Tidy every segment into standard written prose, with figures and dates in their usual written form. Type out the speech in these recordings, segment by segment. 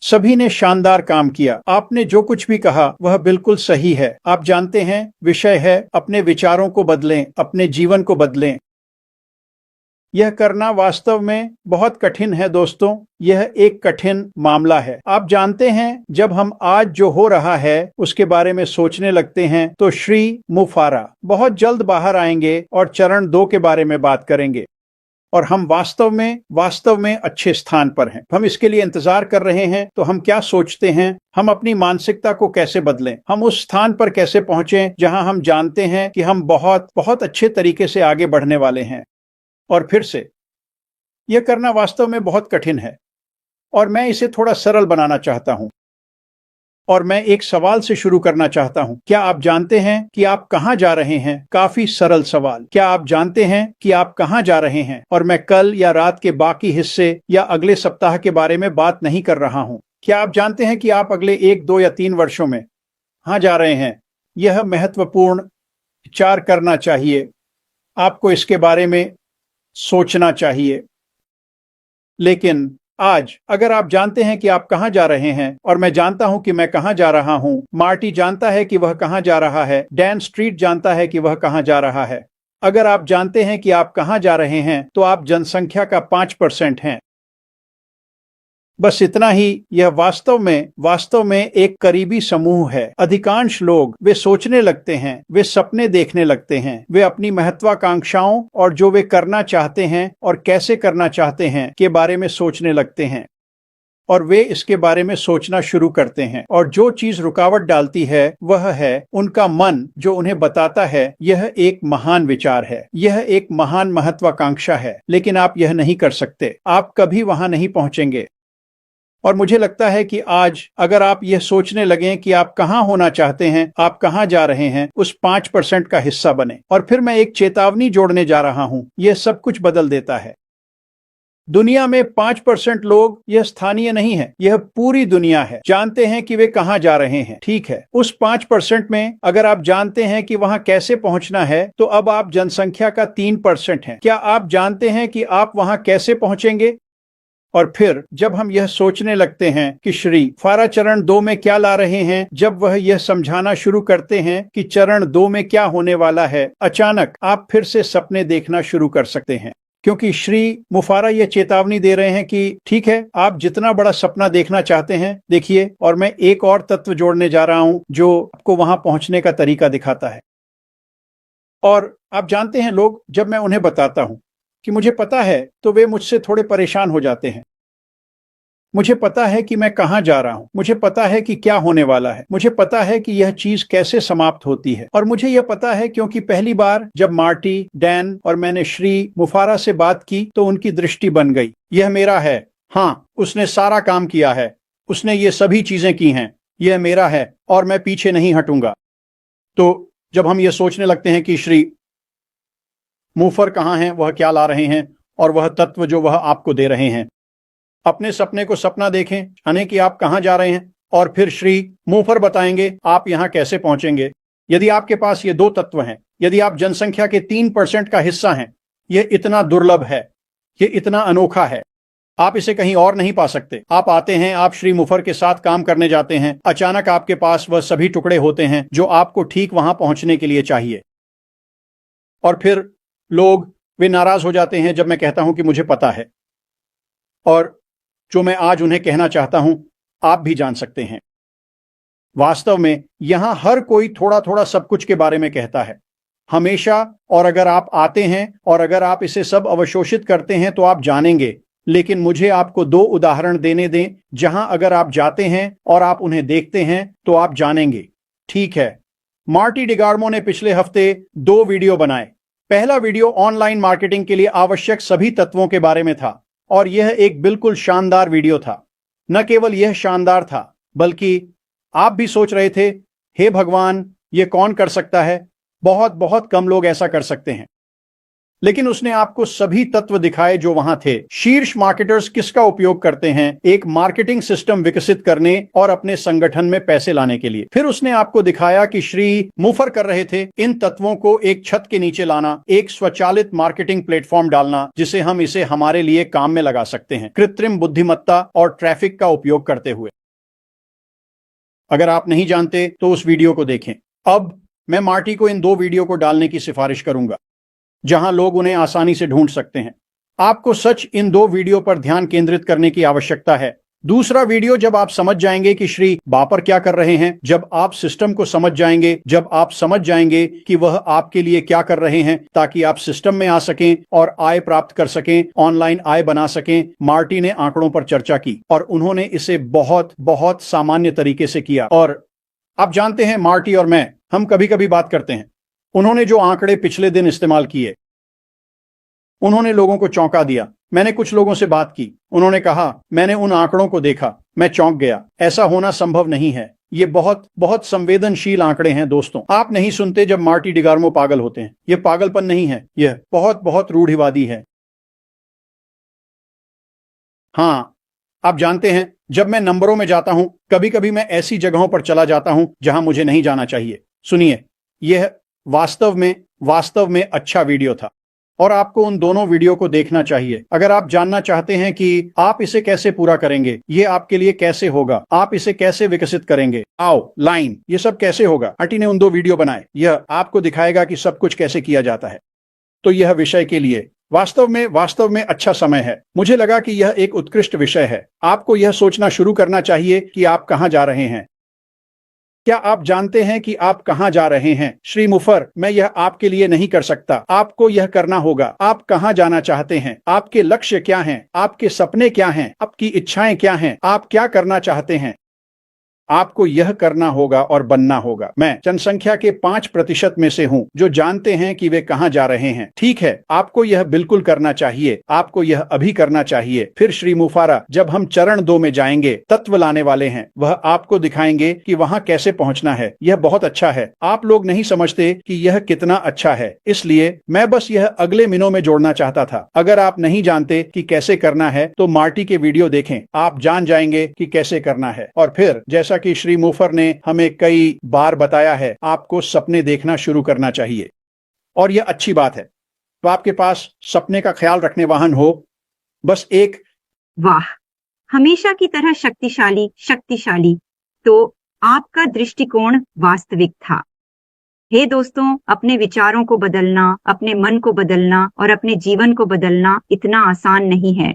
सभी ने शानदार काम किया। आपने जो कुछ भी कहा वह बिल्कुल सही है। आप जानते हैं, विषय है अपने विचारों को बदलें, अपने जीवन को बदलें। यह करना वास्तव में बहुत कठिन है दोस्तों। यह एक कठिन मामला है। आप जानते हैं, जब हम आज जो हो रहा है उसके बारे में सोचने लगते हैं तो श्री मुफारा बहुत जल्द बाहर आएंगे और चरण 2 के बारे में बात करेंगे। और हम वास्तव में अच्छे स्थान पर हैं। हम इसके लिए इंतजार कर रहे हैं। तो हम क्या सोचते हैं, हम अपनी मानसिकता को कैसे बदलें, हम उस स्थान पर कैसे पहुंचें जहां हम जानते हैं कि हम बहुत बहुत अच्छे तरीके से आगे बढ़ने वाले हैं। और फिर से यह करना वास्तव में बहुत कठिन है और मैं इसे थोड़ा सरल बनाना चाहता हूं। और मैं एक सवाल से शुरू करना चाहता हूं। क्या आप जानते हैं कि आप कहां जा रहे हैं? काफी सरल सवाल। क्या आप जानते हैं कि आप कहां जा रहे हैं? और मैं कल या रात के बाकी हिस्से या अगले सप्ताह के बारे में बात नहीं कर रहा हूं। क्या आप जानते हैं कि आप अगले 1, 2 या 3 वर्षों में कहां जा रहे हैं? यह महत्वपूर्ण विचार करना चाहिए। आपको इसके बारे में सोचना चाहिए। लेकिन आज अगर आप जानते हैं कि आप कहां जा रहे हैं, और मैं जानता हूं कि मैं कहां जा रहा हूं, मार्टी जानता है कि वह कहां जा रहा है, डैन स्ट्रीट जानता है कि वह कहां जा रहा है। अगर आप जानते हैं कि आप कहां जा रहे हैं तो आप जनसंख्या का 5% हैं। बस इतना ही। यह वास्तव में एक करीबी समूह है। अधिकांश लोग वे सोचने लगते हैं, वे सपने देखने लगते हैं, वे अपनी महत्वाकांक्षाओं और जो वे करना चाहते हैं और कैसे करना चाहते हैं के बारे में सोचने लगते हैं। और वे इसके बारे में सोचना शुरू करते हैं। और जो चीज रुकावट डालती है वह है उनका मन, जो उन्हें बताता है यह एक महान विचार है, यह एक महान महत्वाकांक्षा है, लेकिन आप यह नहीं कर सकते, आप कभी वहां नहीं पहुंचेंगे। और मुझे लगता है कि आज अगर आप यह सोचने लगें कि आप कहां होना चाहते हैं, आप कहां जा रहे हैं, उस 5% का हिस्सा बने। और फिर मैं एक चेतावनी जोड़ने जा रहा हूं। यह सब कुछ बदल देता है। दुनिया में 5% लोग, यह स्थानीय नहीं है, यह पूरी दुनिया है, जानते हैं कि वे कहां जा रहे हैं। ठीक है, उस 5% में अगर आप जानते हैं कि वहां कैसे पहुंचना है तो अब आप जनसंख्या का 3% हैं। क्या आप जानते हैं कि आप वहां कैसे पहुंचेंगे? और फिर जब हम यह सोचने लगते हैं कि श्री फारा चरण 2 में क्या ला रहे हैं, जब वह यह समझाना शुरू करते हैं कि चरण 2 में क्या होने वाला है, अचानक आप फिर से सपने देखना शुरू कर सकते हैं। क्योंकि श्री मुफारा यह चेतावनी दे रहे हैं कि ठीक है, आप जितना बड़ा सपना देखना चाहते हैं देखिए, और मैं एक और तत्व जोड़ने जा रहा हूं जो आपको वहां पहुंचने का तरीका दिखाता है। और आप जानते हैं, लोग, जब मैं उन्हें बताता हूं कि मुझे पता है, तो वे मुझसे थोड़े परेशान हो जाते हैं। मुझे पता है कि मैं कहां जा रहा हूं, मुझे पता है कि क्या होने वाला है, मुझे पता है कि यह चीज कैसे समाप्त होती है। और मुझे यह पता है क्योंकि पहली बार जब मार्टी, डैन और मैंने श्री मुफारा से बात की तो उनकी दृष्टि बन गई। यह मेरा है। हाँ, उसने सारा काम किया है, उसने ये सभी चीजें की हैं, यह मेरा है और मैं पीछे नहीं हटूंगा। तो जब हम ये सोचने लगते हैं कि श्री मुफर कहाँ हैं, वह क्या ला रहे हैं, और वह तत्व जो वह आपको दे रहे हैं, अपने सपने को सपना देखें, जाने कि आप कहां जा रहे हैं, और फिर श्री मुफर बताएंगे आप यहां कैसे पहुंचेंगे। यदि आपके पास ये 2 तत्व हैं, यदि आप जनसंख्या के 3% का हिस्सा हैं, यह इतना दुर्लभ है, यह इतना अनोखा है, आप इसे कहीं और नहीं पा सकते। आप आते हैं, आप श्री मुफर के साथ काम करने जाते हैं, अचानक आपके पास वह सभी टुकड़े होते हैं जो आपको ठीक वहां पहुंचने के लिए चाहिए। और फिर लोग वे नाराज हो जाते हैं जब मैं कहता हूं कि मुझे पता है, और जो मैं आज उन्हें कहना चाहता हूं आप भी जान सकते हैं। वास्तव में यहां हर कोई थोड़ा थोड़ा सब कुछ के बारे में कहता है, हमेशा। और अगर आप आते हैं और अगर आप इसे सब अवशोषित करते हैं तो आप जानेंगे। लेकिन मुझे आपको 2 उदाहरण देने दें जहां अगर आप जाते हैं और आप उन्हें देखते हैं तो आप जानेंगे। ठीक है, मार्टी डिगार्मो ने पिछले हफ्ते 2 वीडियो बनाए। पहला वीडियो ऑनलाइन मार्केटिंग के लिए आवश्यक सभी तत्वों के बारे में था, और यह एक बिल्कुल शानदार वीडियो था। न केवल यह शानदार था, बल्कि आप भी सोच रहे थे, हे भगवान, यह कौन कर सकता है? बहुत बहुत कम लोग ऐसा कर सकते हैं। लेकिन उसने आपको सभी तत्व दिखाए जो वहां थे। शीर्ष मार्केटर्स किसका उपयोग करते हैं? एक मार्केटिंग सिस्टम विकसित करने और अपने संगठन में पैसे लाने के लिए। फिर उसने आपको दिखाया कि श्री मुफर कर रहे थे इन तत्वों को एक छत के नीचे लाना, एक स्वचालित मार्केटिंग प्लेटफॉर्म डालना जिसे हम इसे हमारे लिए काम में लगा सकते हैं, कृत्रिम बुद्धिमत्ता और ट्रैफिक का उपयोग करते हुए। अगर आप नहीं जानते तो उस वीडियो को देखें। अब मैं मार्टी को इन 2 वीडियो को डालने की सिफारिश करूंगा जहां लोग उन्हें आसानी से ढूंढ सकते हैं। आपको सच इन 2 वीडियो पर ध्यान केंद्रित करने की आवश्यकता है। दूसरा वीडियो जब आप समझ जाएंगे कि श्री बापर क्या कर रहे हैं, जब आप सिस्टम को समझ जाएंगे, जब आप समझ जाएंगे कि वह आपके लिए क्या कर रहे हैं ताकि आप सिस्टम में आ सकें और आय प्राप्त कर सकें, ऑनलाइन आय बना सकें। मार्टी ने आंकड़ों पर चर्चा की और उन्होंने इसे बहुत बहुत सामान्य तरीके से किया। और आप जानते हैं मार्टी और मैं हम कभी कभी बात करते हैं। उन्होंने जो आंकड़े पिछले दिन इस्तेमाल किए उन्होंने लोगों को चौंका दिया। मैंने कुछ लोगों से बात की, उन्होंने कहा मैंने उन आंकड़ों को देखा, मैं चौंक गया, ऐसा होना संभव नहीं है। ये बहुत बहुत संवेदनशील आंकड़े हैं दोस्तों। आप नहीं सुनते जब मार्टी डिगार्मो पागल होते हैं। यह पागलपन नहीं है, यह बहुत बहुत रूढ़िवादी है। हाँ, आप जानते हैं जब मैं नंबरों में जाता हूं कभी कभी मैं ऐसी जगहों पर चला जाता हूं जहां मुझे नहीं जाना चाहिए। सुनिए, यह वास्तव में अच्छा वीडियो था और आपको उन दोनों वीडियो को देखना चाहिए अगर आप जानना चाहते हैं कि आप इसे कैसे पूरा करेंगे, ये आपके लिए कैसे होगा, आप इसे कैसे विकसित करेंगे। आओ लाइन, ये सब कैसे होगा। आर्टी ने उन 2 वीडियो बनाए, यह आपको दिखाएगा कि सब कुछ कैसे किया जाता है। तो यह विषय के लिए वास्तव में अच्छा समय है। मुझे लगा कि यह एक उत्कृष्ट विषय है। आपको यह सोचना शुरू करना चाहिए कि आप कहां जा रहे हैं। क्या आप जानते हैं कि आप कहां जा रहे हैं? श्री मुफर, मैं यह आपके लिए नहीं कर सकता, आपको यह करना होगा। आप कहां जाना चाहते हैं? आपके लक्ष्य क्या हैं? आपके सपने क्या हैं? आपकी इच्छाएं क्या हैं? आप क्या करना चाहते हैं? आपको यह करना होगा और बनना होगा। मैं जनसंख्या के 5% में से हूं जो जानते हैं कि वे कहां जा रहे हैं। ठीक है, आपको यह बिल्कुल करना चाहिए, आपको यह अभी करना चाहिए। फिर श्री मुफारा, जब हम चरण 2 में जाएंगे, तत्व लाने वाले हैं, वह आपको दिखाएंगे कि वहां कैसे पहुंचना है। यह बहुत अच्छा है। आप लोग नहीं समझते कि यह कितना अच्छा है, इसलिए मैं बस यह अगले मिनों में जोड़ना चाहता था। अगर आप नहीं जानते कि कैसे करना है तो मार्टी के वीडियो देखें, आप जान जाएंगे कि कैसे करना है। और फिर जैसा कि श्री मुफर ने हमें कई बार बताया है, आपको सपने देखना शुरू करना चाहिए और यह अच्छी बात है। तो आपके पास सपने का ख्याल रखने वाहन हो, बस एक। वाह, हमेशा की तरह शक्तिशाली। तो आपका दृष्टिकोण वास्तविक था। हे दोस्तों, अपने विचारों को बदलना, अपने मन को बदलना और अपने जीवन को बदलना इतना आसान नहीं है।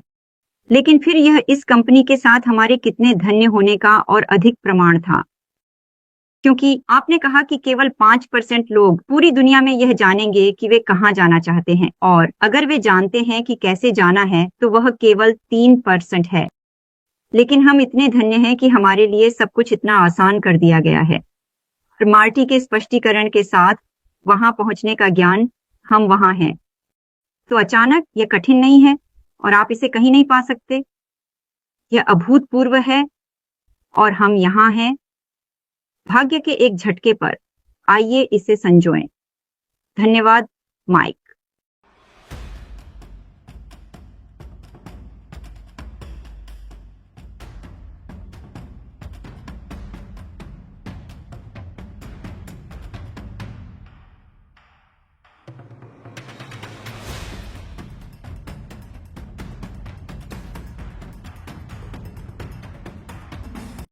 लेकिन फिर यह इस कंपनी के साथ हमारे कितने धन्य होने का और अधिक प्रमाण था, क्योंकि आपने कहा कि केवल 5% लोग पूरी दुनिया में यह जानेंगे कि वे कहां जाना चाहते हैं, और अगर वे जानते हैं कि कैसे जाना है तो वह केवल 3% है। लेकिन हम इतने धन्य हैं कि हमारे लिए सब कुछ इतना आसान कर दिया गया है। और मार्टी के स्पष्टीकरण के साथ वहां पहुंचने का ज्ञान, हम वहां हैं। तो अचानक यह कठिन नहीं है और आप इसे कहीं नहीं पा सकते। यह अभूतपूर्व है और हम यहां हैं भाग्य के एक झटके पर। आइए इसे संजोएं। धन्यवाद, माइक।